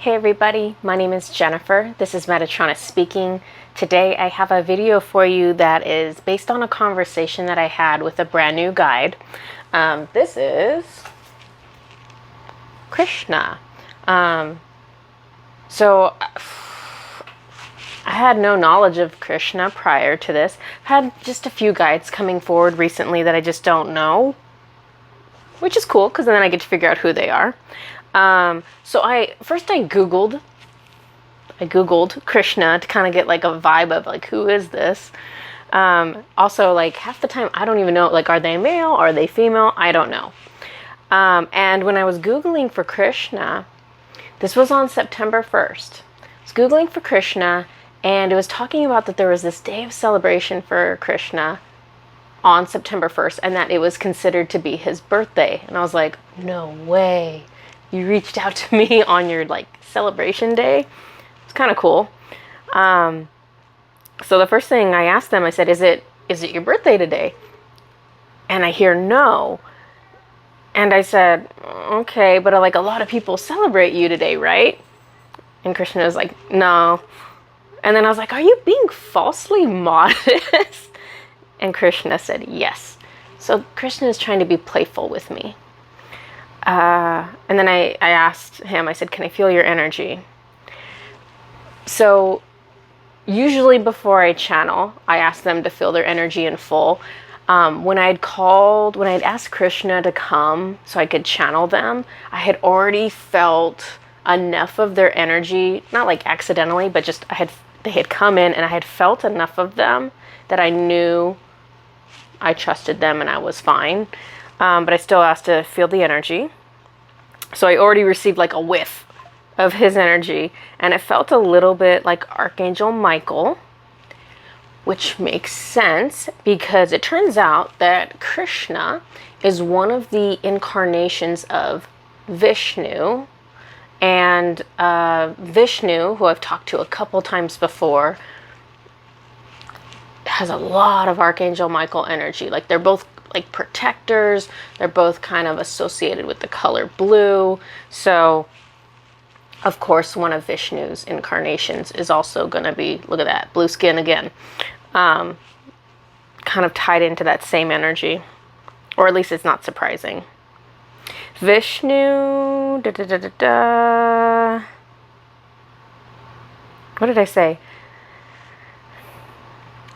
Hey everybody, my name is Jennifer. This is Metatron speaking. Today I have a video for you that is based on a conversation that I had with a brand new guide. This is Krishna. So I had no knowledge of Krishna prior to this. I've had just a few guides coming forward recently that I just don't know, which is cool because then I get to figure out who they are. So I googled Krishna to kind of get like a vibe of like, who is this? Also, like, half the time I don't even know, like, are they male? Are they female? I don't know. And when I was googling for Krishna, this was on September 1st. I was googling for Krishna, and it was talking about that there was this day of celebration for Krishna on September 1st, and that it was considered to be his birthday. And I was like, no way. You reached out to me on your like celebration day. It's kind of cool. So the first thing I asked them, I said, is it your birthday today? And I hear no. And I said, okay, but like a lot of people celebrate you today, right? And Krishna was like, no. And then I was like, are you being falsely modest? And Krishna said, yes. So Krishna is trying to be playful with me. And then I asked him, I said, can I feel your energy? So usually before I channel, I ask them to feel their energy in full. When I'd asked Krishna to come so I could channel them, I had already felt enough of their energy, not like accidentally, but just they had come in and I had felt enough of them that I knew I trusted them and I was fine. But I still asked to feel the energy. So I already received like a whiff of his energy, and it felt a little bit like Archangel Michael, which makes sense because it turns out that Krishna is one of the incarnations of Vishnu. And Vishnu, who I've talked to a couple times before, has a lot of Archangel Michael energy. Like, they're both like protectors. They're both kind of associated with the color blue. So, of course, one of Vishnu's incarnations is also going to be, look at that, blue skin again. Kind of tied into that same energy. Or at least it's not surprising. Vishnu, what did I say?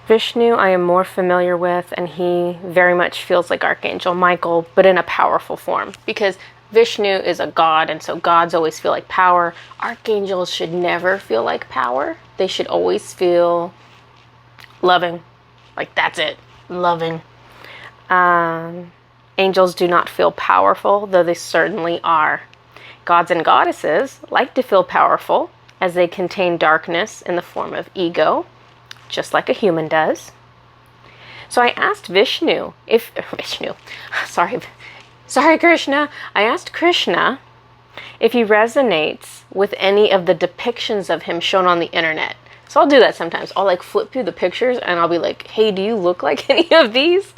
Vishnu I am more familiar with, and he very much feels like Archangel Michael, but in a powerful form. Because Vishnu is a god, and so gods always feel like power. Archangels should never feel like power. They should always feel loving. Like, that's it. Loving. Angels do not feel powerful, though they certainly are. Gods and goddesses like to feel powerful, as they contain darkness in the form of ego, just like a human does. So I asked Krishna. I asked Krishna if he resonates with any of the depictions of him shown on the internet. So I'll do that sometimes. I'll like flip through the pictures and I'll be like, hey, do you look like any of these?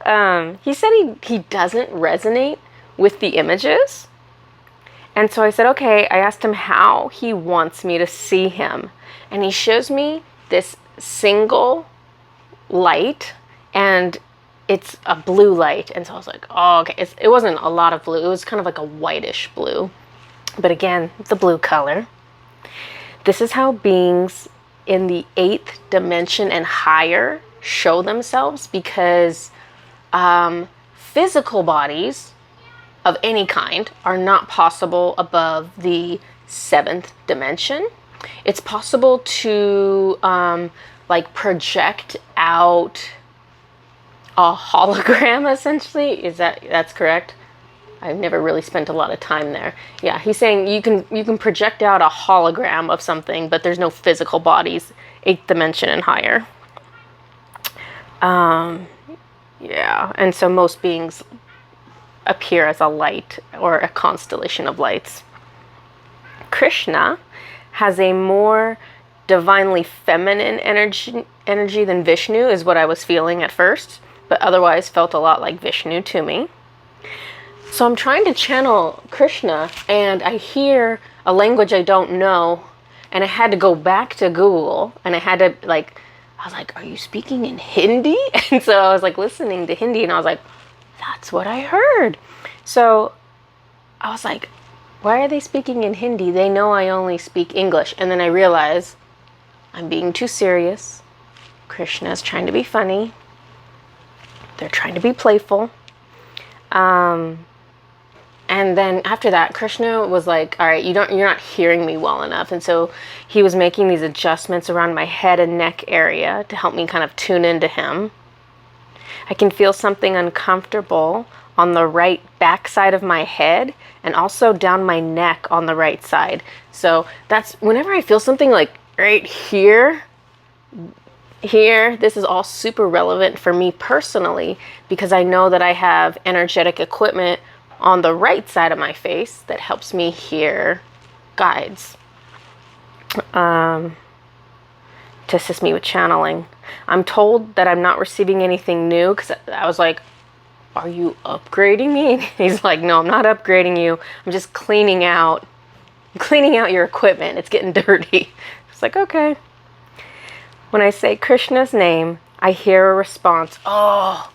He said he doesn't resonate with the images. And so I said, okay. I asked him how he wants me to see him. And he shows me this single light, and it's a blue light. And so I was like, oh, okay. It wasn't a lot of blue. It was kind of like a whitish blue. But again, the blue color. This is how beings in the 8th dimension and higher show themselves, because physical bodies of any kind are not possible above the 7th dimension. It's possible to like project out a hologram, essentially. That's correct? I've never really spent a lot of time there. Yeah, he's saying you can project out a hologram of something, but there's no physical bodies, 8th dimension and higher. Yeah, and so most beings appear as a light or a constellation of lights. Krishna has a more divinely feminine energy than Vishnu, is what I was feeling at first, but otherwise felt a lot like Vishnu to me. So I'm trying to channel Krishna, and I hear a language I don't know, and I had to go back to Google, and I had to like, I was like, are you speaking in Hindi? And so I was like listening to Hindi, and I was like, that's what I heard. So I was like, why are they speaking in Hindi? They know I only speak English. And then I realized I'm being too serious. Krishna's trying to be funny. They're trying to be playful. And then after that, Krishna was like, all right, you're not hearing me well enough. And so he was making these adjustments around my head and neck area to help me kind of tune into him. I can feel something uncomfortable on the right back side of my head and also down my neck on the right side. So that's whenever I feel something like right here, this is all super relevant for me personally, because I know that I have energetic equipment on the right side of my face that helps me hear guides to assist me with channeling. I'm told that I'm not receiving anything new, because I was like, are you upgrading me? And he's like, no, I'm not upgrading you. I'm just cleaning out your equipment. It's getting dirty. It's like, okay. When I say Krishna's name, I hear a response. Oh,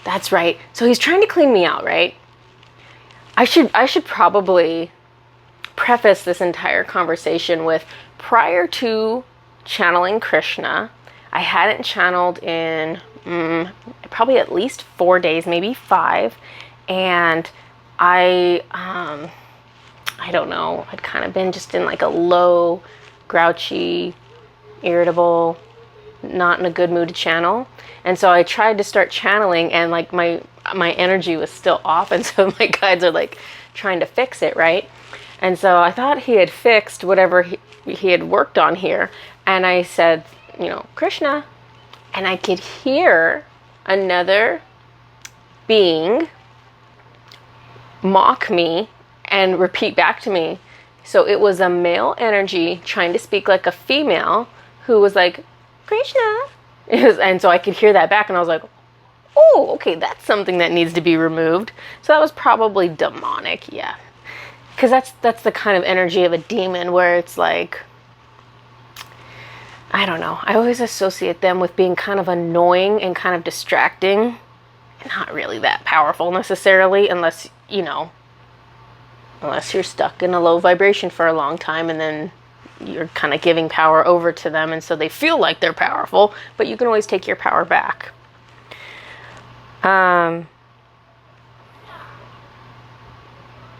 that's right. So he's trying to clean me out, right? I should probably preface this entire conversation with, prior to channeling Krishna, I hadn't channeled in probably at least 4 days, maybe 5. And I don't know, I'd kind of been just in like a low, grouchy, irritable, not in a good mood to channel. And so I tried to start channeling, and like my energy was still off, and so my guides are like trying to fix it, right? And so I thought he had fixed whatever he had worked on here, and I said, Krishna, and I could hear another being mock me and repeat back to me. So it was a male energy trying to speak like a female who was like, Krishna. And so I could hear that back, and I was like, oh, okay, that's something that needs to be removed. So that was probably demonic, yeah. Because that's the kind of energy of a demon where it's like, I don't know. I always associate them with being kind of annoying and kind of distracting. Not really that powerful necessarily, unless you're stuck in a low vibration for a long time, and then you're kind of giving power over to them, and so they feel like they're powerful, but you can always take your power back. Oh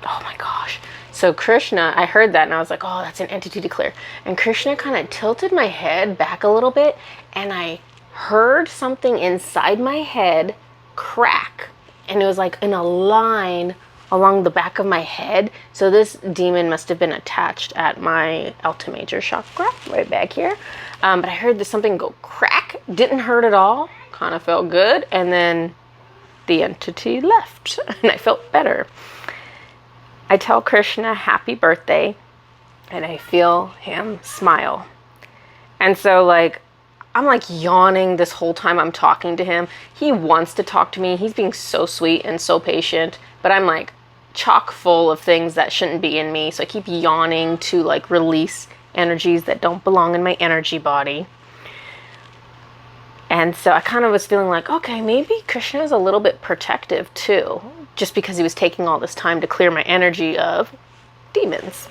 my gosh. So Krishna, I heard that and I was like, oh, that's an entity to clear. And Krishna kind of tilted my head back a little bit, and I heard something inside my head crack. And it was like in a line along the back of my head. So this demon must have been attached at my Alta Major chakra, right back here. But I heard something go crack. Didn't hurt at all. Kind of felt good. And then the entity left, and I felt better. I tell Krishna happy birthday, and I feel him smile. And so I'm like yawning this whole time I'm talking to him. He wants to talk to me. He's being so sweet and so patient, but I'm like chock full of things that shouldn't be in me. So I keep yawning to like release energies that don't belong in my energy body. And so I kind of was feeling like, okay, maybe Krishna is a little bit protective too, just because he was taking all this time to clear my energy of demons.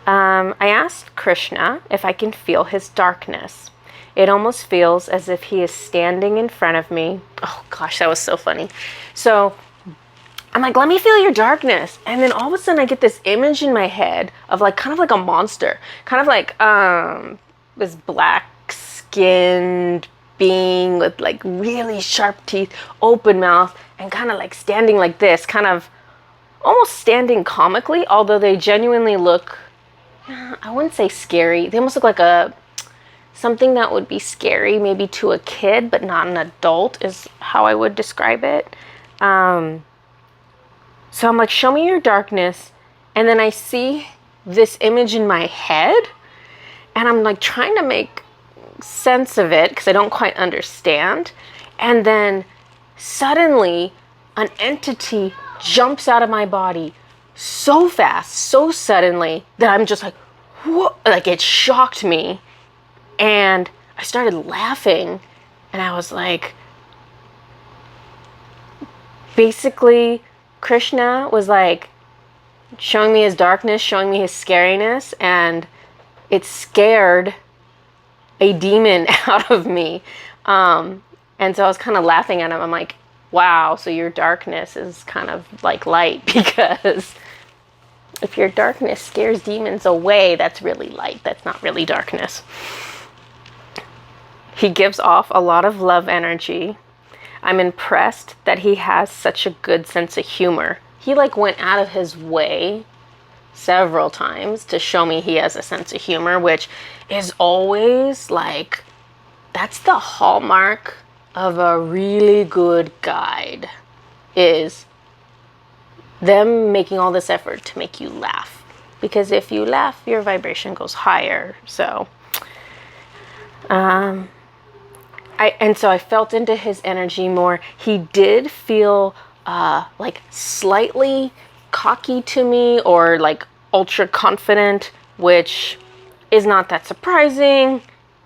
I asked Krishna if I can feel his darkness. It almost feels as if he is standing in front of me. Oh gosh, that was so funny. So I'm like, let me feel your darkness. And then all of a sudden I get this image in my head of like, kind of like a monster, kind of like this black skinned being with like really sharp teeth, open mouth, and kind of like standing like this, kind of almost standing comically, although they genuinely look, I wouldn't say scary. They almost look like something that would be scary maybe to a kid, but not an adult is how I would describe it. So I'm like, show me your darkness. And then I see this image in my head, and I'm like trying to make sense of it because I don't quite understand. And then suddenly an entity jumps out of my body so fast, so suddenly, that I'm just like, what? Like, it shocked me. And I started laughing, and I was like, basically, Krishna was like showing me his darkness, showing me his scariness, and it scared a demon out of me. And so I was kind of laughing at him. I'm like, wow, so your darkness is kind of like light, because if your darkness scares demons away, that's really light. That's not really darkness. He gives off a lot of love energy. I'm impressed that he has such a good sense of humor. He like went out of his way several times to show me he has a sense of humor, which is always like, that's the hallmark of a really good guide, is them making all this effort to make you laugh. Because if you laugh, your vibration goes higher. So, so I felt into his energy more. He did feel like slightly cocky to me, or like ultra confident, which is not that surprising.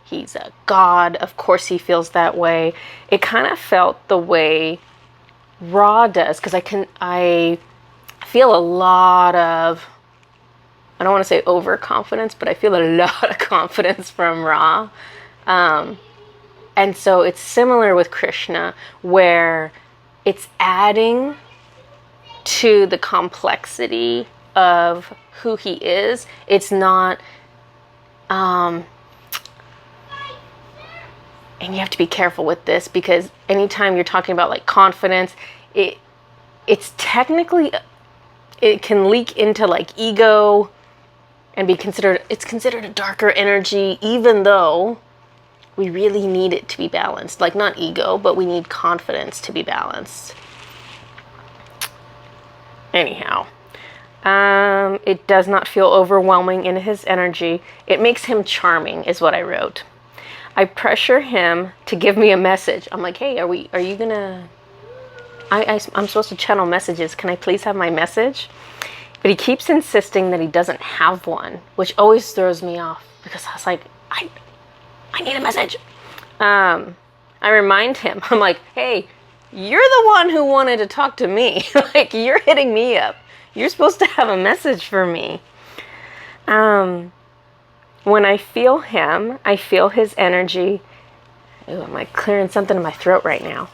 He's a god. Of course he feels that way. It kind of felt the way Ra does, because I feel a lot of, I don't want to say overconfidence, but I feel a lot of confidence from Ra. And so it's similar with Krishna, where it's adding to the complexity of who he is. It's not, and you have to be careful with this, because anytime you're talking about like confidence, it's technically, it can leak into like ego and it's considered a darker energy, even though we really need it to be balanced. Like, not ego, but we need confidence to be balanced. Anyhow, it does not feel overwhelming in his energy. It makes him charming, is what I wrote. I pressure him to give me a message. I'm like, hey, are you gonna, I'm supposed to channel messages. Can I please have my message? But he keeps insisting that he doesn't have one, which always throws me off, because I was like, I need a message. I remind him, I'm like, hey, you're the one who wanted to talk to me. Like, you're hitting me up. You're supposed to have a message for me. When I feel him, I feel his energy. Ooh, am I clearing something in my throat right now?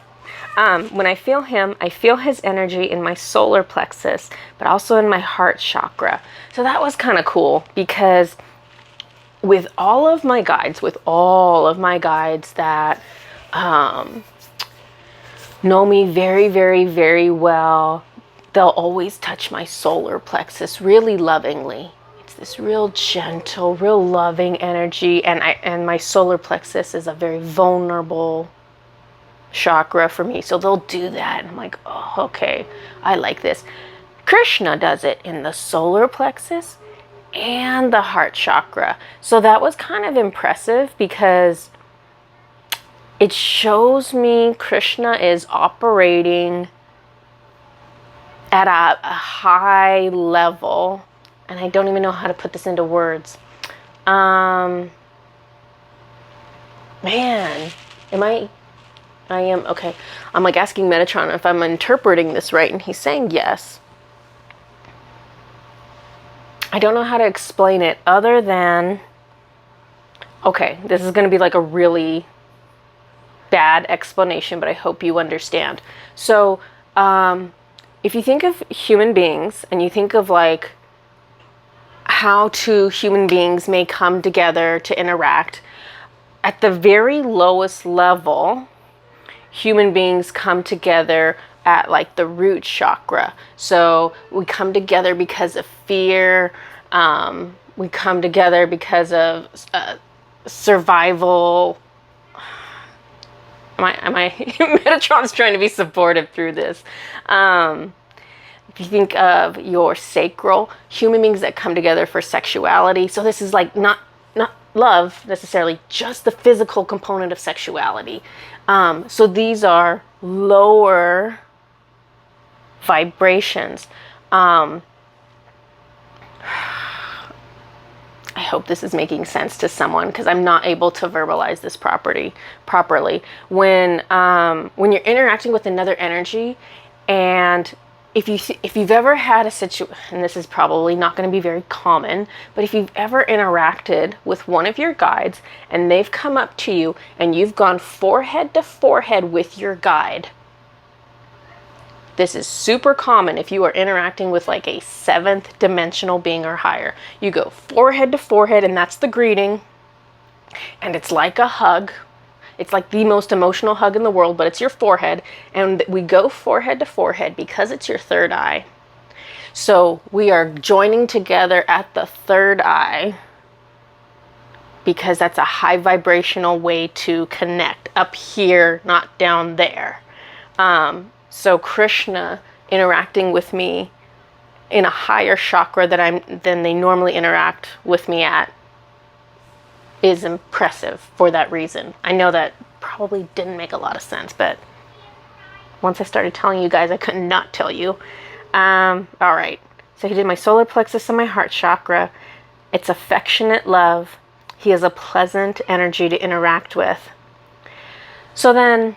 When I feel him, I feel his energy in my solar plexus, but also in my heart chakra. So that was kind of cool, because with all of my guides that know me very, very, very well, they'll always touch my solar plexus really lovingly. It's this real gentle, real loving energy, and my solar plexus is a very vulnerable chakra for me. So they'll do that, and I'm like, oh, okay, I like this. Krishna does it in the solar plexus and the heart chakra. So that was kind of impressive, because it shows me Krishna is operating at a high level, and I don't even know how to put this into words. Man, I am, okay. I'm like asking Metatron if I'm interpreting this right, and he's saying yes. I don't know how to explain it other than, okay, this is going to be like a really bad explanation, but I hope you understand. So, if you think of human beings, and you think of like how two human beings may come together to interact, at the very lowest level, human beings come together at like the root chakra. So we come together because of fear. We come together because of survival. Metatron's trying to be supportive through this. If you think of your sacral, human beings that come together for sexuality. So this is like not love necessarily, just the physical component of sexuality. So these are lower vibrations. hope this is making sense to someone, because I'm not able to verbalize this properly. When you're interacting with another energy, and if you've ever had a situation, and this is probably not going to be very common, but if you've ever interacted with one of your guides and they've come up to you and you've gone forehead to forehead with your guide, this is super common if you are interacting with like a 7th dimensional being or higher. You go forehead to forehead, and that's the greeting. And it's like a hug. It's like the most emotional hug in the world, but it's your forehead. And we go forehead to forehead because it's your third eye. So we are joining together at the third eye, because that's a high vibrational way to connect up here, not down there. So Krishna interacting with me in a higher chakra than they normally interact with me at is impressive for that reason. I know that probably didn't make a lot of sense, but once I started telling you guys, I could not tell you. All right. So he did my solar plexus and my heart chakra. It's affectionate love. He is a pleasant energy to interact with. So then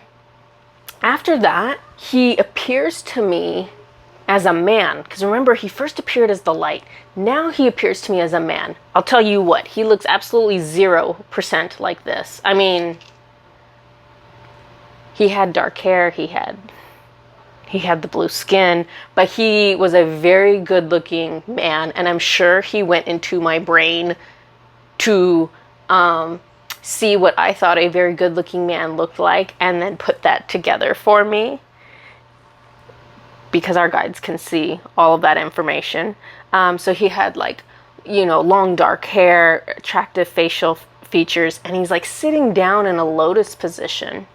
after that, he appears to me as a man. Because remember, he first appeared as the light. Now he appears to me as a man. I'll tell you what, he looks absolutely 0% like this. I mean, he had dark hair, he had the blue skin, but he was a very good looking man. And I'm sure he went into my brain to see what I thought a very good looking man looked like, and then put that together for me, because our guides can see all of that information. So he had like, long dark hair, attractive facial features, and he's like sitting down in a lotus position,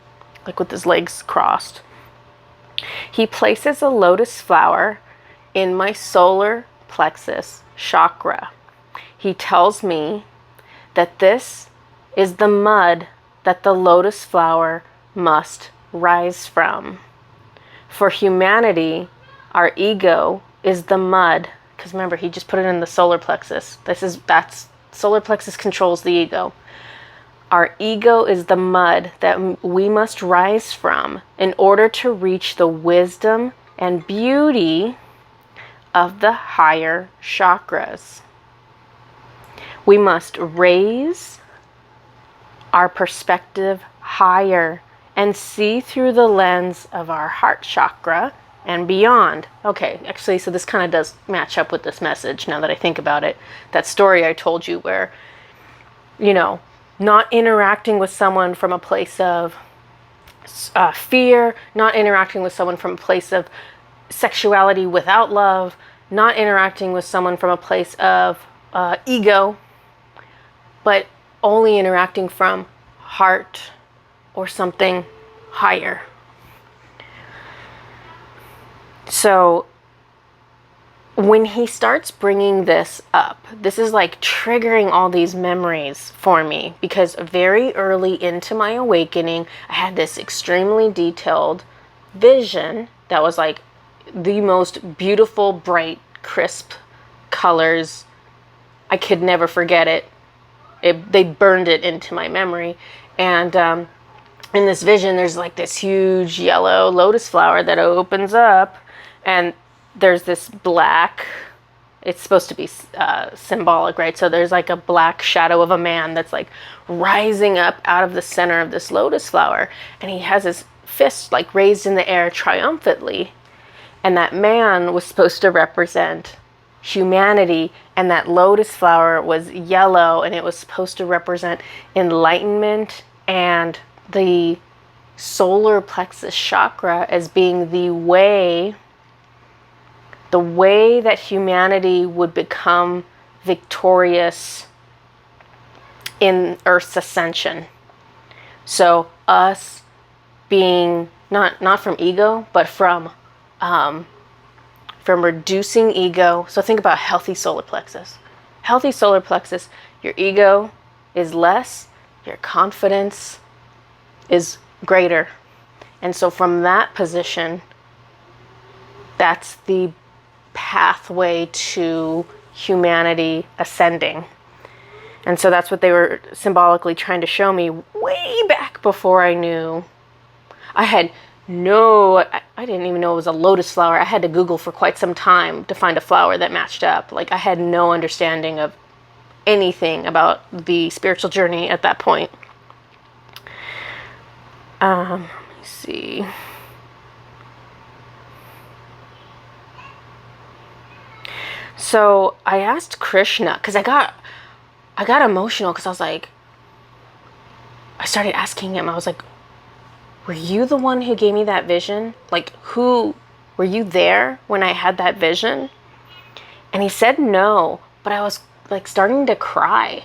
like with his legs crossed. He places a lotus flower in my solar plexus chakra. He tells me that this is the mud that the lotus flower must rise from. For humanity, our ego is the mud, because remember, he just put it in the solar plexus. That's solar plexus controls the ego. Our ego is the mud that we must rise from in order to reach the wisdom and beauty of the higher chakras. We must raise our perspective higher and see through the lens of our heart chakra and beyond. Okay, actually, so this kind of does match up with this message now that I think about it. That story I told you where, not interacting with someone from a place of fear, not interacting with someone from a place of sexuality without love, not interacting with someone from a place of ego, but only interacting from heart or something higher. So when he starts bringing this up, this is like triggering all these memories for me, because very early into my awakening, I had this extremely detailed vision that was like the most beautiful, bright, crisp colors. I could never forget it. They burned it into my memory. And in this vision, there's like this huge yellow lotus flower that opens up, and there's this black, it's supposed to be symbolic, right? So there's like a black shadow of a man that's like rising up out of the center of this lotus flower, and he has his fist like raised in the air triumphantly. And that man was supposed to represent humanity, and that lotus flower was yellow, and it was supposed to represent enlightenment and the solar plexus chakra as being the way that humanity would become victorious in Earth's ascension. So us being not from ego, but from reducing ego. So think about healthy solar plexus. Healthy solar plexus, your ego is less, your confidence is greater. And so from that position, that's the pathway to humanity ascending. And so that's what they were symbolically trying to show me way back before I knew. I didn't even know it was a lotus flower. I had to Google for quite some time to find a flower that matched up. Like, I had no understanding of anything about the spiritual journey at that point. Let me see. So I asked Krishna, because I got emotional, because I started asking him. I was like, were you the one who gave me that vision? Like, were you there when I had that vision? And he said no, but I was like starting to cry.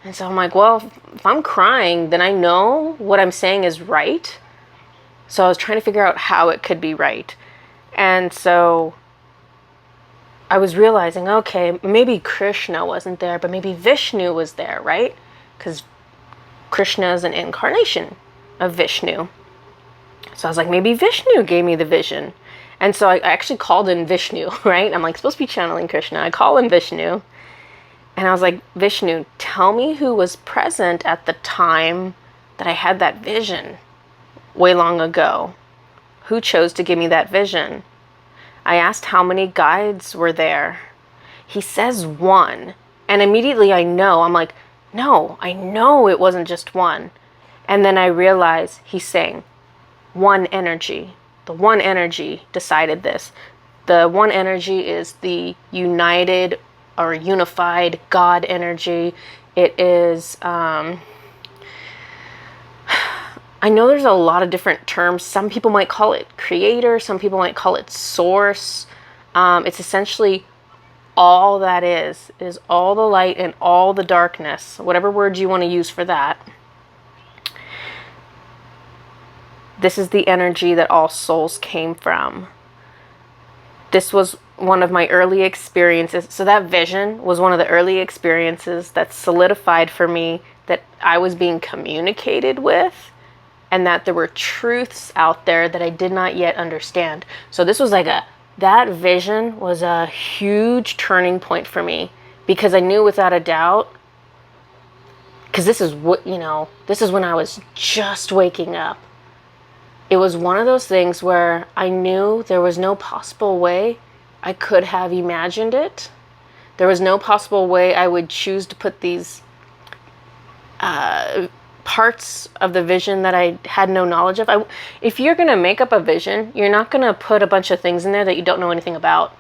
And so I'm like, well, if I'm crying, then I know what I'm saying is right. So I was trying to figure out how it could be right. And so I was realizing, okay, maybe Krishna wasn't there, but maybe Vishnu was there, right? Because Krishna is an incarnation of Vishnu. So I was like, maybe Vishnu gave me the vision. And so I actually called in Vishnu, right? I'm like supposed to be channeling Krishna. I call in Vishnu. And I was like, Vishnu, tell me who was present at the time that I had that vision way long ago. Who chose to give me that vision? I asked how many guides were there. He says one. And immediately I'm like, no, I know it wasn't just one. And then I realize he's saying one energy. The one energy decided this. The one energy is the united or unified God energy. It is, I know there's a lot of different terms. Some people might call it creator. Some people might call it source. It's essentially all that is all the light and all the darkness, whatever word you want to use for that. This is the energy that all souls came from. This was one of my early experiences. So that vision was one of the early experiences that solidified for me that I was being communicated with and that there were truths out there that I did not yet understand. So this was that vision was a huge turning point for me, because I knew without a doubt, because this is when I was just waking up. It was one of those things where I knew there was no possible way I could have imagined it. There was no possible way I would choose to put these parts of the vision that I had no knowledge of. If you're going to make up a vision, you're not going to put a bunch of things in there that you don't know anything about.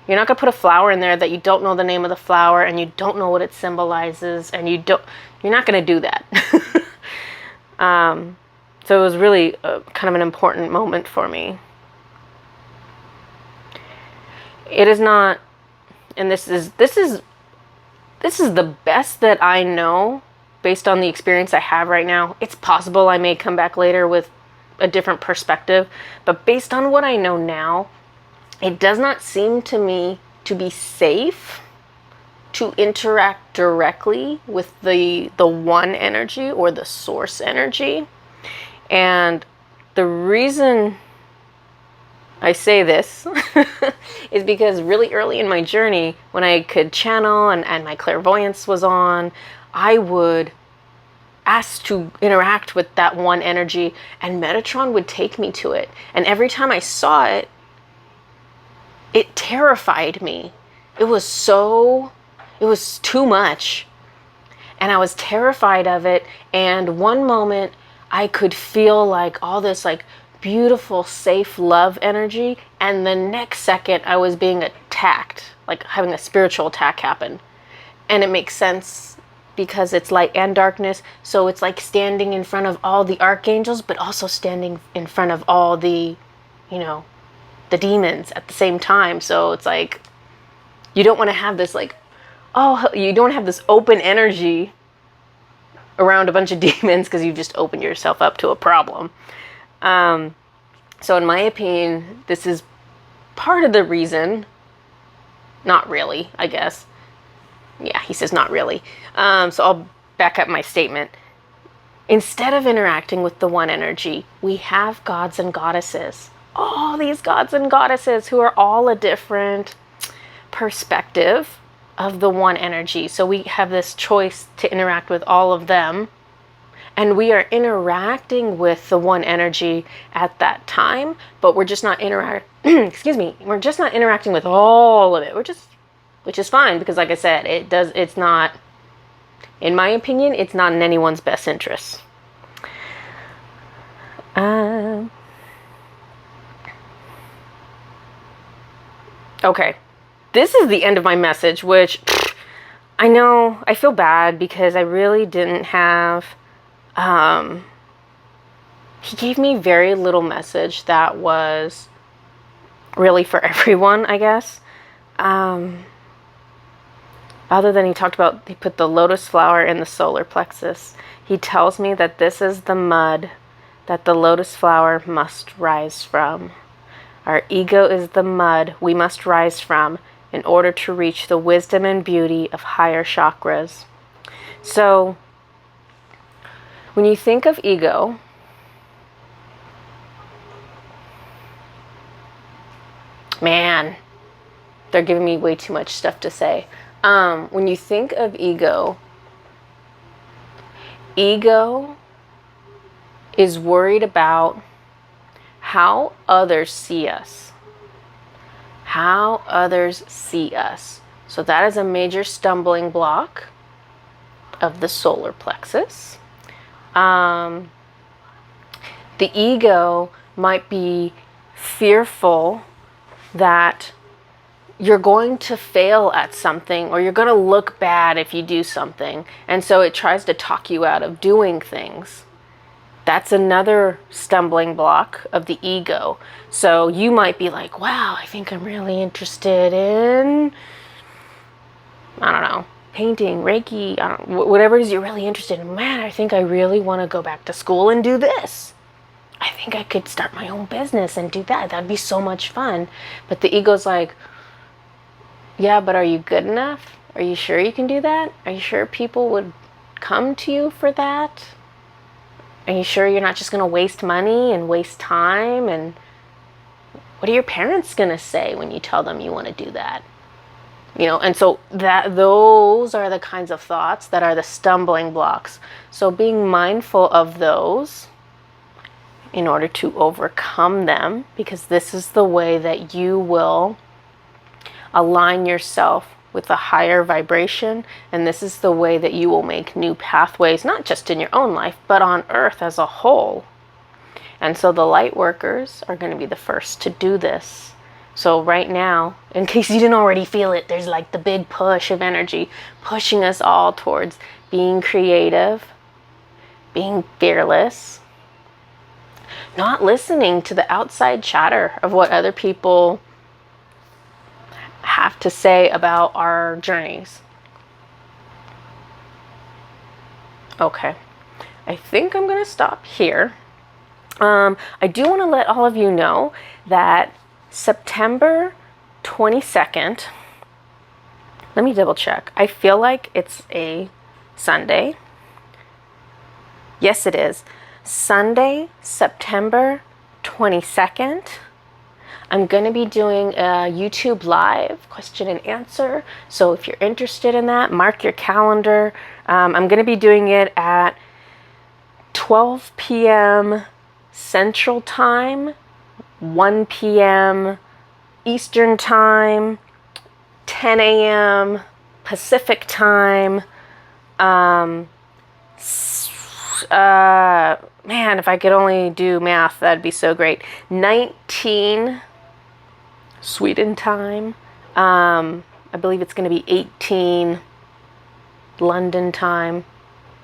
You're not going to put a flower in there that you don't know the name of the flower and you don't know what it symbolizes, and you're not going to do that. So it was really kind of an important moment for me. It is not, and this is the best that I know based on the experience I have right now. It's possible I may come back later with a different perspective, but based on what I know now, it does not seem to me to be safe to interact directly with the one energy or the source energy. And the reason I say this is because really early in my journey, when I could channel and my clairvoyance was on, I would ask to interact with that one energy, and Metatron would take me to it. And every time I saw it, it terrified me. It was too much. And I was terrified of it. And one moment I could feel like all this like beautiful, safe love energy. And the next second I was being attacked, like having a spiritual attack happen. And it makes sense because it's light and darkness. So it's like standing in front of all the archangels, but also standing in front of all the, the demons at the same time. So it's like, you don't want to have this you don't have this open energy around a bunch of demons, because you've just opened yourself up to a problem. So in my opinion, this is part of the reason, not really, I guess. Yeah, he says not really. So I'll back up my statement. Instead of interacting with the one energy, we have gods and goddesses. All these gods and goddesses who are all a different perspective of the one energy. So we have this choice to interact with all of them. And we are interacting with the one energy at that time, but we're just not excuse me, we're just not interacting with all of it. Which is fine, because like I said, it's not, in my opinion, it's not in anyone's best interest. Okay. This is the end of my message, which I know I feel bad because I really didn't have, he gave me very little message that was really for everyone, I guess. Other than he talked about, he put the lotus flower in the solar plexus. He tells me that this is the mud that the lotus flower must rise from. Our ego is the mud we must rise from in order to reach the wisdom and beauty of higher chakras. So, when you think of ego, man, they're giving me way too much stuff to say. When you think of ego, ego is worried about how others see us. How others see us. So that is a major stumbling block of the solar plexus. The ego might be fearful that you're going to fail at something, or you're going to look bad if you do something. And so it tries to talk you out of doing things. That's another stumbling block of the ego. So you might be like, wow, I think I'm really interested in, I don't know, painting, Reiki, whatever it is you're really interested in. Man, I think I really want to go back to school and do this. I think I could start my own business and do that. That'd be so much fun. But the ego's like, yeah, but are you good enough? Are you sure you can do that? Are you sure people would come to you for that? Are you sure you're not just going to waste money and waste time? And what are your parents going to say when you tell them you want to do that? You know, and so those are the kinds of thoughts that are the stumbling blocks. So being mindful of those in order to overcome them, because this is the way that you will align yourself with a higher vibration, and this is the way that you will make new pathways, not just in your own life, but on Earth as a whole. And so the light workers are going to be the first to do this. So right now, in case you didn't already feel it, there's like the big push of energy pushing us all towards being creative, being fearless, not listening to the outside chatter of what other people have to say about our journeys. Okay, I think I'm going to stop here. I do want to let all of you know that September 22nd, let me double check. I feel like it's a Sunday. Yes, it is. Sunday, September 22nd. I'm going to be doing a YouTube live question and answer. So if you're interested in that, mark your calendar. I'm going to be doing it at 12 p.m. Central Time, 1 p.m. Eastern Time, 10 a.m. Pacific Time. Man, if I could only do math, that'd be so great. 19 Sweden time. I believe it's going to be 18 London time.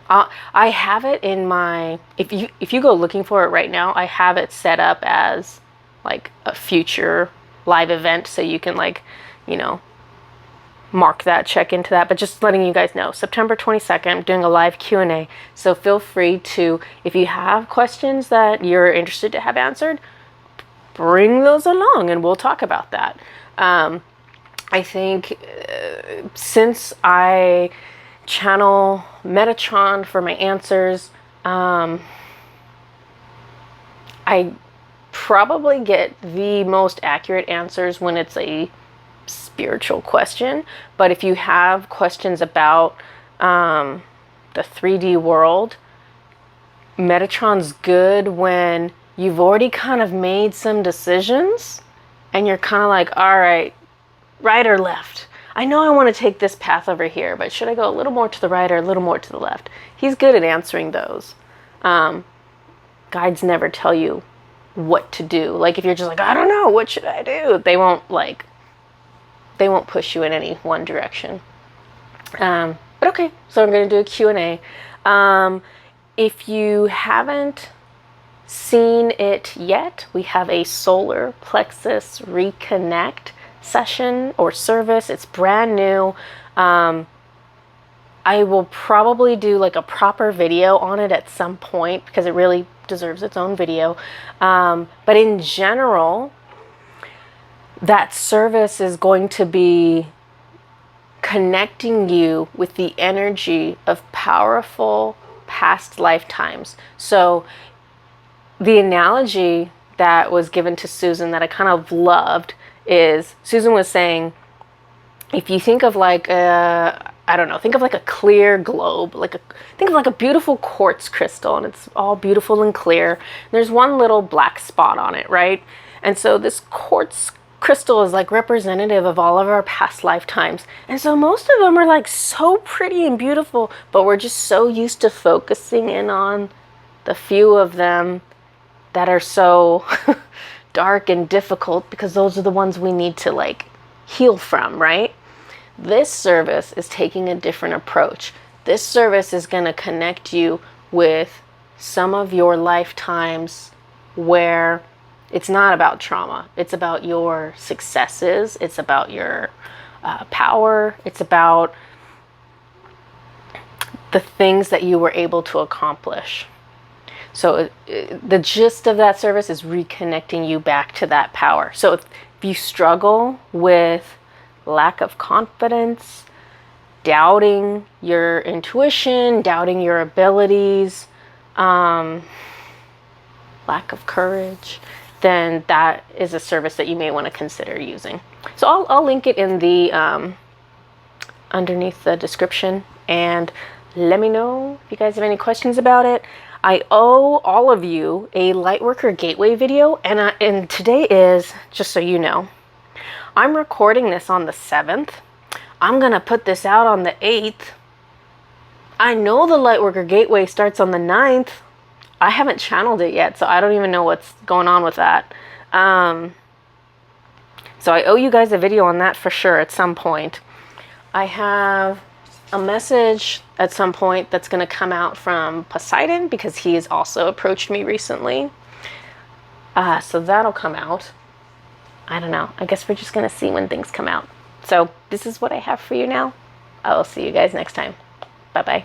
I have it in my, if you go looking for it right now, I have it set up as like a future live event, so you can, like, you know, mark that, check into that. But just letting you guys know, September 22nd, I'm doing a live Q&A. So feel free to, if you have questions that you're interested to have answered, bring those along and we'll talk about that. I think since I channel Metatron for my answers, I probably get the most accurate answers when it's a spiritual question. But if you have questions about the 3D world, Metatron's good when you've already kind of made some decisions and you're kind of like, all right, right or left? I know I want to take this path over here, but should I go a little more to the right or a little more to the left? He's good at answering those. Guides never tell you what to do. Like if you're just like, I don't know, what should I do? They won't push you in any one direction. But okay, so I'm going to do a Q&A. If you haven't seen it yet, we have a solar plexus reconnect session or service. It's brand new. I will probably do like a proper video on it at some point because it really deserves its own video. But in general, that service is going to be connecting you with the energy of powerful past lifetimes. So the analogy that was given to Susan that I kind of loved is Susan was saying, if you think of like think of like a clear globe, think of like a beautiful quartz crystal, and it's all beautiful and clear. There's one little black spot on it, right? And so this quartz crystal is like representative of all of our past lifetimes. And so most of them are like so pretty and beautiful, but we're just so used to focusing in on the few of them that are so dark and difficult because those are the ones we need to like heal from, right? This service is taking a different approach. This service is going to connect you with some of your lifetimes where it's not about trauma. It's about your successes. It's about your power. It's about the things that you were able to accomplish. So the gist of that service is reconnecting you back to that power. So if you struggle with lack of confidence, doubting your intuition, doubting your abilities, lack of courage, then that is a service that you may want to consider using. So I'll link it in the underneath the description, and let me know if you guys have any questions about it. I owe all of you a Lightworker Gateway video, and today is, just so you know, I'm recording this on the 7th. I'm going to put this out on the 8th. I know the Lightworker Gateway starts on the 9th. I haven't channeled it yet, so I don't even know what's going on with that. So I owe you guys a video on that for sure at some point. I have a message at some point that's going to come out from Poseidon because he has also approached me recently. So that'll come out. I don't know. I guess we're just going to see when things come out. So this is what I have for you now. I will see you guys next time. Bye-bye.